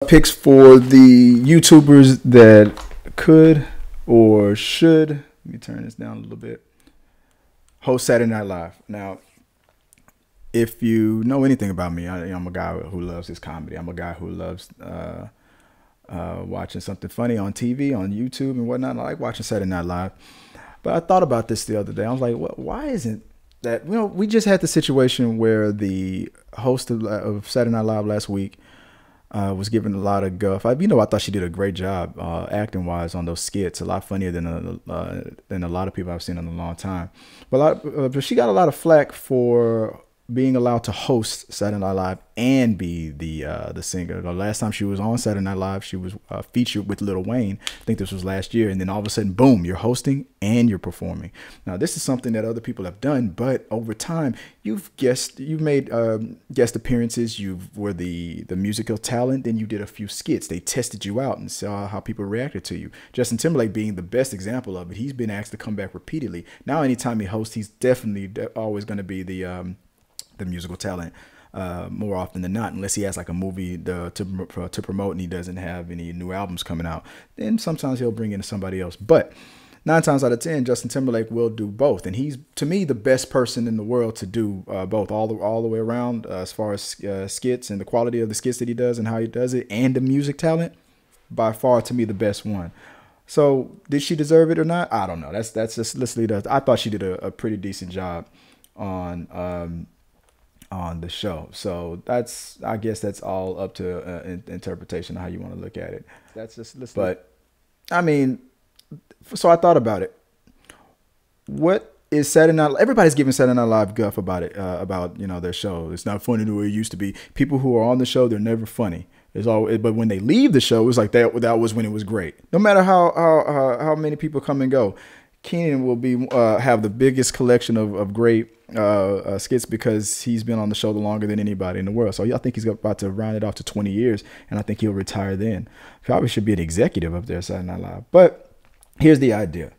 Picks for the YouTubers that could or should, let me turn this down a little bit, host Saturday Night Live. Now, if you know anything about me, I'm a guy who loves his comedy. I'm a guy who loves watching something funny on TV, on YouTube and whatnot. I like watching Saturday Night Live. But I thought about this the other day. I was like, why isn't that, we just had the situation where the host of Saturday Night Live last week was given a lot of guff. I thought she did a great job acting wise on those skits. A lot funnier than a lot of people I've seen in a long time. But she got a lot of flack for being allowed to host Saturday Night Live and be the singer. The last time she was on Saturday Night Live, she was featured with Lil Wayne. I think this was last year. And then all of a sudden, boom, you're hosting and you're performing. Now, this is something that other people have done, but over time, you've made guest appearances. You were the musical talent. Then you did a few skits. They tested you out and saw how people reacted to you. Justin Timberlake being the best example of it. He's been asked to come back repeatedly. Now, anytime he hosts, he's definitely always going to be the musical talent more often than not, unless he has like a movie to promote and he doesn't have any new albums coming out. Then sometimes he'll bring in somebody else. But 9 times out of 10, Justin Timberlake will do both, and he's, to me, the best person in the world to do both all the way around as far as skits and the quality of the skits that he does and how he does it, and the music talent. By far, to me, the best one. So, did she deserve it or not? I don't know. That's just, let's leave that. I thought she did a pretty decent job on the show. So I guess that's all up to interpretation of how you want to look at it. That's just, but I mean, so I thought about it. What is Saturday Night? Everybody's giving Saturday Night Live guff about it, about their show. It's not funny the way it used to be. People who are on the show, they're never funny. It's always, but when they leave the show, it's like that was when it was great. No matter how many people come and go, Keenan will have the biggest collection of great skits because he's been on the show the longer than anybody in the world. So I think he's about to round it off to 20 years, and I think he'll retire then. Probably should be an executive up there at Saturday Night Live. But here's the idea.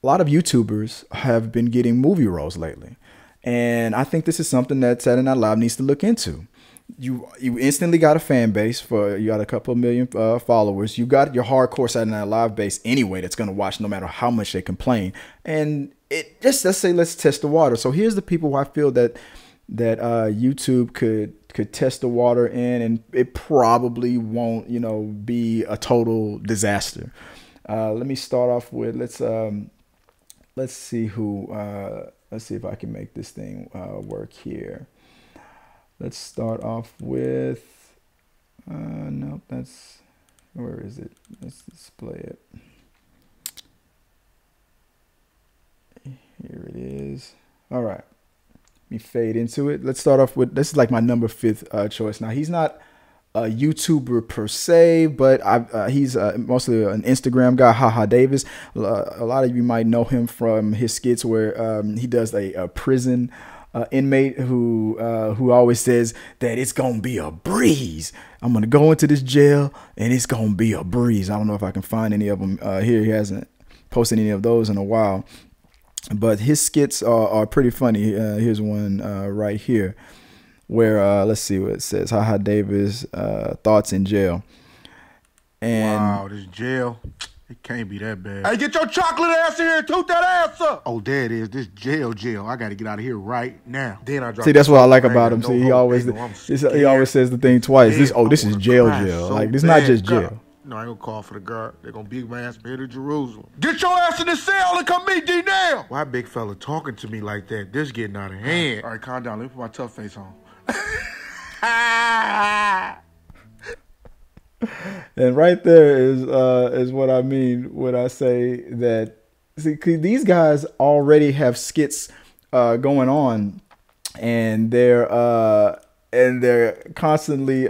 A lot of YouTubers have been getting movie roles lately, and I think this is something that Saturday Night Live needs to look into. You instantly got a fan base, you got a couple of million followers. You got your hardcore Saturday Night Live base anyway that's going to watch no matter how much they complain. And let's test the water. So here's the people who I feel that YouTube could test the water in, and it probably won't be a total disaster. Let me start off with let's see if I can make this thing work here. Let's start off with, nope, where is it? Let's display it. Here it is. All right, let me fade into it. Let's start off with, this is like my number 5th choice. Now, he's not a YouTuber per se, but he's mostly an Instagram guy, Haha Davis. A lot of you might know him from his skits where he does a prison inmate who always says that it's gonna be a breeze. I'm gonna go into this jail and it's gonna be a breeze. I don't know if I can find any of them here. He hasn't posted any of those in a while, but his skits are pretty funny. Here's one right here where let's see what it says. Haha Davis thoughts in jail. And wow, this jail, it can't be that bad. Hey, get your chocolate ass in here and toot that ass up. Oh, there it is. This jail. I got to get out of here right now. Then I see. That's what I like about him. See, he always says the thing twice. This is jail. So like, this is not just jail. No, I ain't gonna call for the guard. They're gonna beat my ass here to Jerusalem. Get your ass in the cell and come meet D now. Why big fella talking to me like that? This getting out of hand. All right, calm down. Let me put my tough face on. And right there is what I mean when I say that. See, these guys already have skits going on, and they're constantly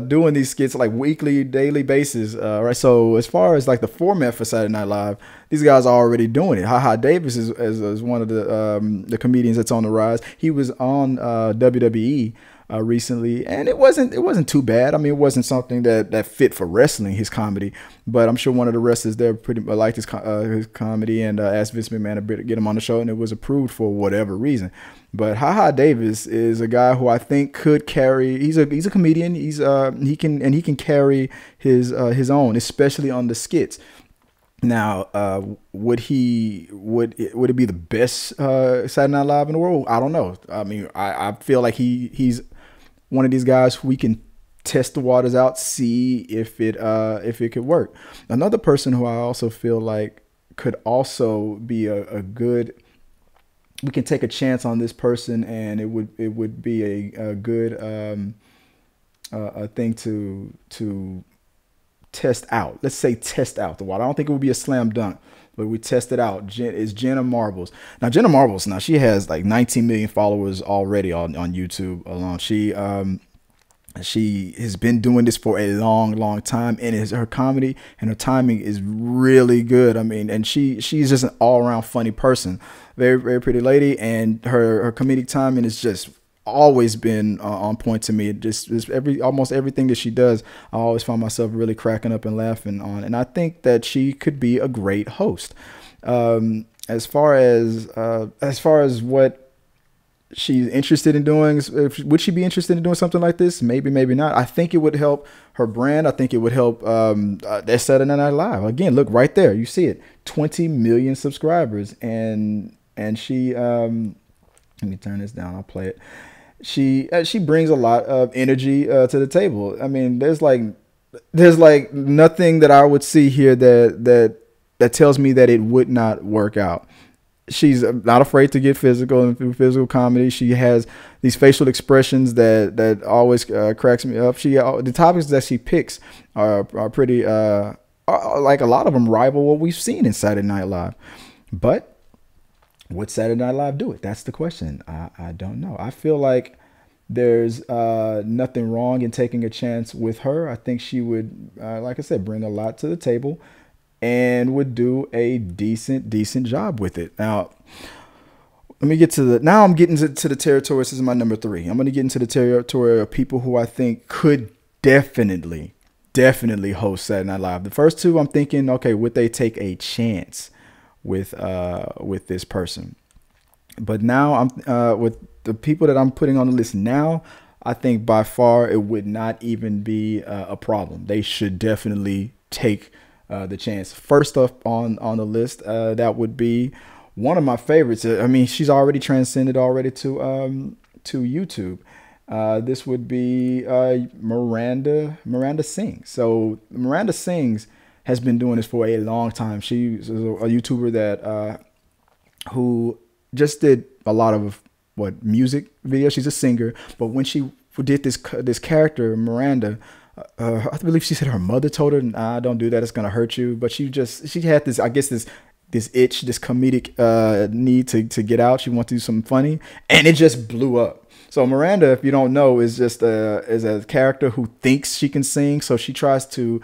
doing these skits like weekly, daily basis. Right. So as far as like the format for Saturday Night Live, these guys are already doing it. Haha Davis is one of the comedians that's on the rise. He was on WWE recently, and it wasn't too bad. I mean, it wasn't something that fit for wrestling, his comedy, but I'm sure one of the wrestlers there pretty liked his comedy and asked Vince McMahon to get him on the show, and it was approved for whatever reason. But Haha Davis is a guy who I think could carry. He's a comedian. He can carry his own, especially on the skits. Now, would it be the best Saturday Night Live in the world? I don't know. I mean, I feel like he's one of these guys who we can test the waters out, see if it could work. Another person who I also feel like could also be a good. We can take a chance on this person, and it would be a good a thing to test out. Let's say test out the water. I don't think it would be a slam dunk, but we test it out. Is Jenna Marbles. Now Jenna Marbles, she has like 19 million followers already on YouTube alone. She has been doing this for a long time, and her comedy and her timing is really good. I mean, and she's just an all around funny person. Very, very pretty lady, and her comedic timing is just always been on point to me. Just almost everything that she does, I always find myself really cracking up and laughing on. And I think that she could be a great host. As far as what she's interested in doing, would she be interested in doing something like this? Maybe not. I think it would help her brand. I think it would help that Saturday Night Live. Again, look right there, you see it, 20 million subscribers, and she let me turn this down, I'll play it. She brings a lot of energy to the table. I mean, there's like nothing that I would see here that tells me that it would not work out. She's not afraid to get physical and through physical comedy. She has these facial expressions that always cracks me up. The topics that she picks are pretty like a lot of them rival what we've seen in Saturday Night Live. But would Saturday Night Live do it? That's the question. I don't know. I feel like there's nothing wrong in taking a chance with her. I think she would, like I said, bring a lot to the table and would do a decent job with it. Now, let me get to I'm getting to the territory. This is my number 3. I'm going to get into the territory of people who I think could definitely host Saturday Night Live. The first two, I'm thinking, okay, would they take a chance with this person? But now I'm with the people that I'm putting on the list now, I think by far it would not even be a problem. They should definitely take the chance. First up on the list, that would be one of my favorites. I mean, she's already transcended to YouTube. This would be Miranda Sings. So Miranda Sings has been doing this for a long time. She's a YouTuber that who just did a lot of music videos. She's a singer, but when she did this character Miranda, I believe she said her mother told her, "Nah, don't do that. It's gonna hurt you." But she had this, I guess this itch, this comedic need to get out. She wanted to do something funny, and it just blew up. So Miranda, if you don't know, is just is a character who thinks she can sing. So she tries to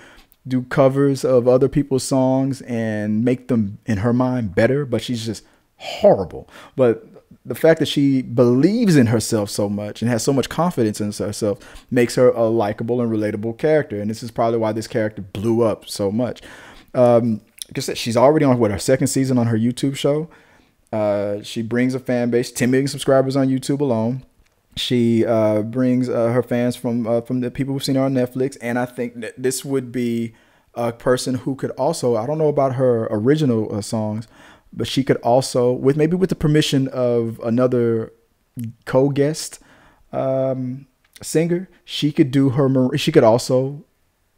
do covers of other people's songs and make them in her mind better, but she's just horrible. But the fact that she believes in herself so much and has so much confidence in herself makes her a likable and relatable character. And this is probably why this character blew up so much. Like I said, she's already on her second season on her YouTube show. She brings a fan base, 10 million subscribers on YouTube alone. She brings her fans from the people who've seen her on Netflix. And I think that this would be a person who could also, I don't know about her original songs, but she could also, with the permission of another co-guest singer, she could also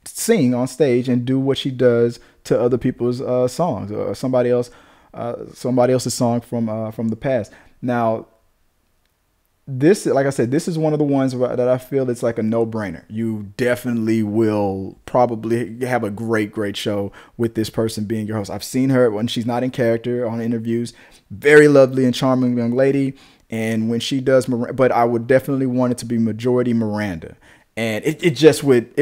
sing on stage and do what she does to other people's songs or somebody else's song from the past. Now, this, like I said, this is one of the ones that I feel it's like a no-brainer. You definitely will probably have a great show with this person being your host. I've seen her when she's not in character on interviews. Very lovely and charming young lady. And when she does, but I would definitely want it to be majority Miranda. And it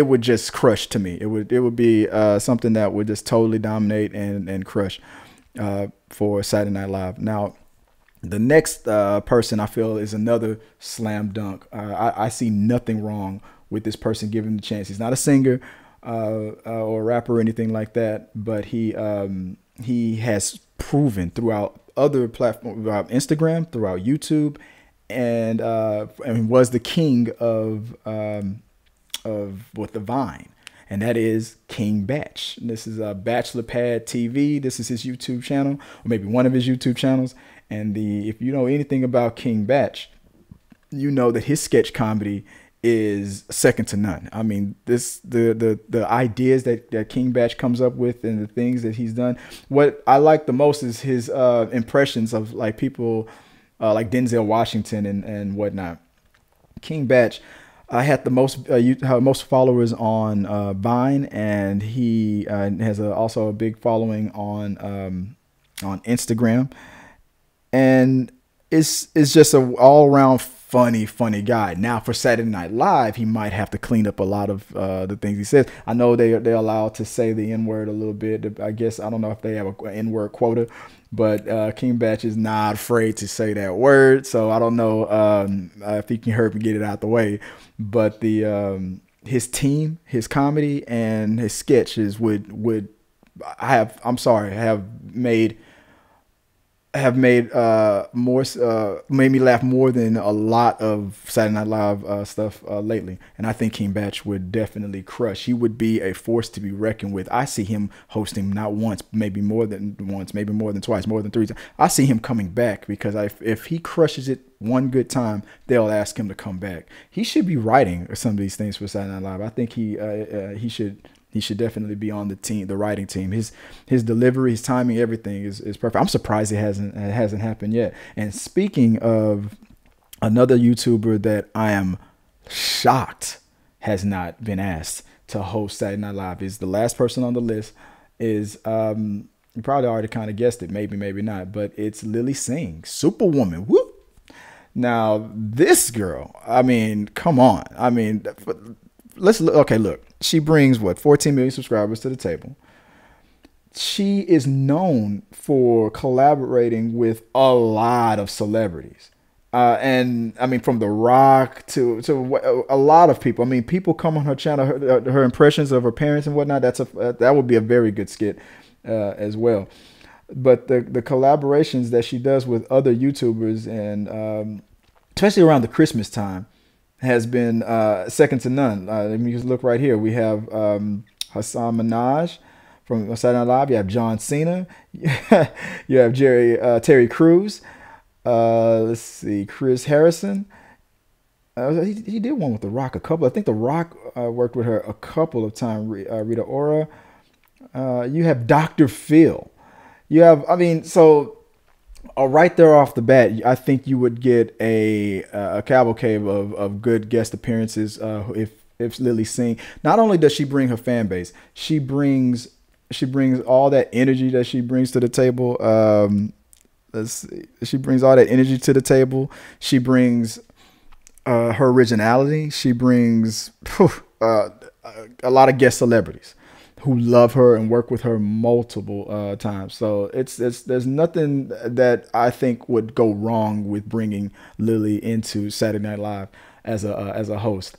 would just crush to me. It would be something that would just totally dominate and crush for Saturday Night Live. Now, The next person I feel is another slam dunk. I see nothing wrong with this person giving him the chance. He's not a singer or a rapper or anything like that, but he has proven throughout other platforms, throughout Instagram, throughout YouTube, and was the king of with the Vine, and that is King Btch. This is Bachelor Pad TV. This is his YouTube channel, or maybe one of his YouTube channels. And if you know anything about King Btch, you know that his sketch comedy is second to none. I mean, the ideas that King Btch comes up with and the things that he's done. What I like the most is his impressions of like people like Denzel Washington and whatnot. King Btch had the most followers on Vine, and he has also a big following on Instagram. And it's just a all around funny guy. Now for Saturday Night Live, he might have to clean up a lot of the things he says. I know they're allowed to say the N-word a little bit. I guess I don't know if they have an N-word quota, but King Btch is not afraid to say that word. So I don't know if he can hurry and get it out the way. But his team, his comedy, and his sketches have made made me laugh more than a lot of Saturday Night Live stuff lately. And I think King Btch would definitely crush. He would be a force to be reckoned with. I see him hosting not once, maybe more than once, maybe more than twice, more than three times. I see him coming back because if he crushes it one good time, they'll ask him to come back. He should be writing some of these things for Saturday Night Live. I think he should definitely be on the team, the writing team. His delivery, his timing, everything is perfect. I'm surprised it hasn't happened yet. And speaking of another YouTuber that I am shocked has not been asked to host Saturday Night Live, is the last person on the list is you probably already kind of guessed it, maybe not, but it's Lilly Singh, Superwoman. Woo! Now this girl, I mean, come on. I mean, look. She brings 14 million subscribers to the table. She is known for collaborating with a lot of celebrities. And I mean, from The Rock to a lot of people. I mean, people come on her channel, her impressions of her parents and whatnot. That would be a very good skit as well. But the collaborations that she does with other YouTubers, and especially around the Christmas time, has been second to none. Let me just look right here. We have Hassan Minaj from Saturday Night Live. You have John Cena. You have Terry Crews. Let's see, Chris Harrison. He did one with The Rock a couple. I think The Rock worked with her a couple of times. Rita Ora. You have Dr. Phil. You have, I mean, so right there off the bat, I think you would get a cavalcade of good guest appearances if Lilly Singh. Not only does she bring her fan base, she brings all that energy that she brings to the table. She brings all that energy to the table. She brings her originality. She brings a lot of guest celebrities who love her and work with her multiple times. So there's nothing that I think would go wrong with bringing Lilly into Saturday Night Live as a host.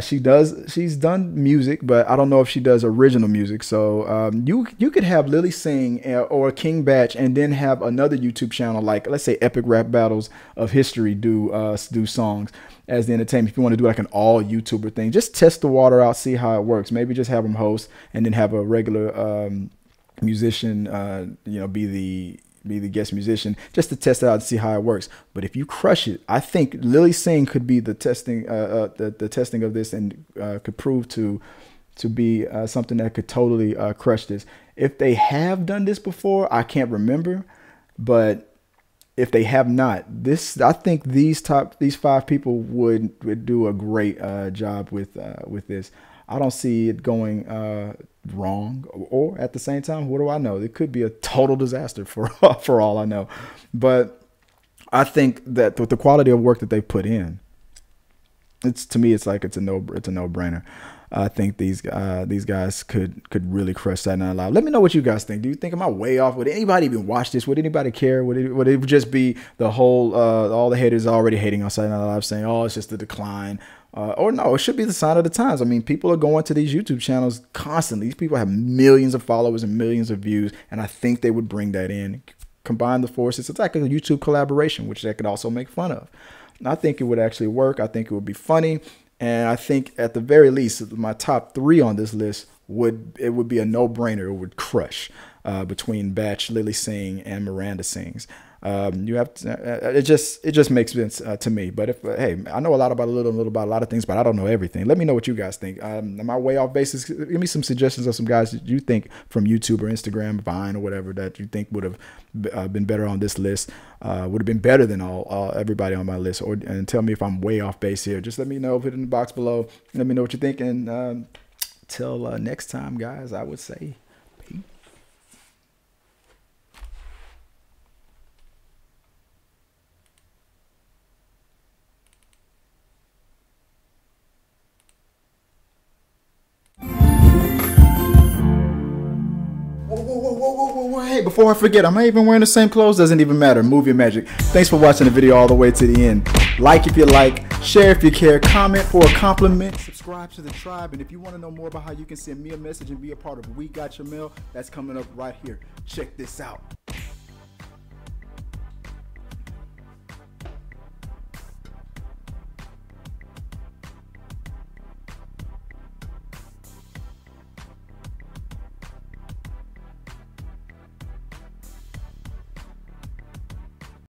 She's done music, but I don't know if she does original music. So you could have Lilly Singh or King Btch, and then have another YouTube channel like, let's say, Epic Rap Battles of History do songs as the entertainment. If you want to do like an all YouTuber thing, just test the water out, see how it works. Maybe just have them host, and then have a regular musician, be the guest musician, just to test it out and see how it works. But if you crush it, I think Lilly Singh could be the testing, the testing of this, and could prove to be something that could totally crush this. If they have done this before, I can't remember, but if they have not, I think these 5 people would do a great job with this. I don't see it going wrong, or at the same time, what do I know? It could be a total disaster for all I know. But I think that with the quality of work that they put in, it's, to me, it's like it's a no-brainer. I think these guys could really crush Saturday Night Live. Let me know what you guys think. Do you think, am I way off? Would anybody even watch this? Would anybody care? Would it just be the whole all the haters already hating on Saturday Night Live, saying, oh, it's just a decline? Or no, it should be the sign of the times. I mean, people are going to these YouTube channels constantly. These people have millions of followers and millions of views, and I think they would bring that in. Combine the forces. It's like a YouTube collaboration, which they could also make fun of. And I think it would actually work. I think it would be funny. And I think at the very least, my top 3 on this list would be a no-brainer. It would crush between Btch, Lilly Singh, and Miranda Sings. You have to, it just makes sense to me. But if hey, I know a lot about a little about a lot of things, but I don't know everything. Let me know what you guys think. Am I way off basis? Give me some suggestions of some guys that you think from YouTube or Instagram, Vine or whatever that you think would have been better on this list. Would have been better than everybody on my list. And tell me if I'm way off base here. Just let me know. Put it in the box below. Let me know what you think. And till next time, guys, I would say peace. Whoa, hey, before I forget, I'm not even wearing the same clothes. Doesn't even matter. Movie magic. Thanks for watching the video all the way to the end. Like if you like, share if you care, comment for a compliment, subscribe to the tribe, and if you want to know more about how you can send me a message and be a part of We Got Your Mail, that's coming up right here. Check this out.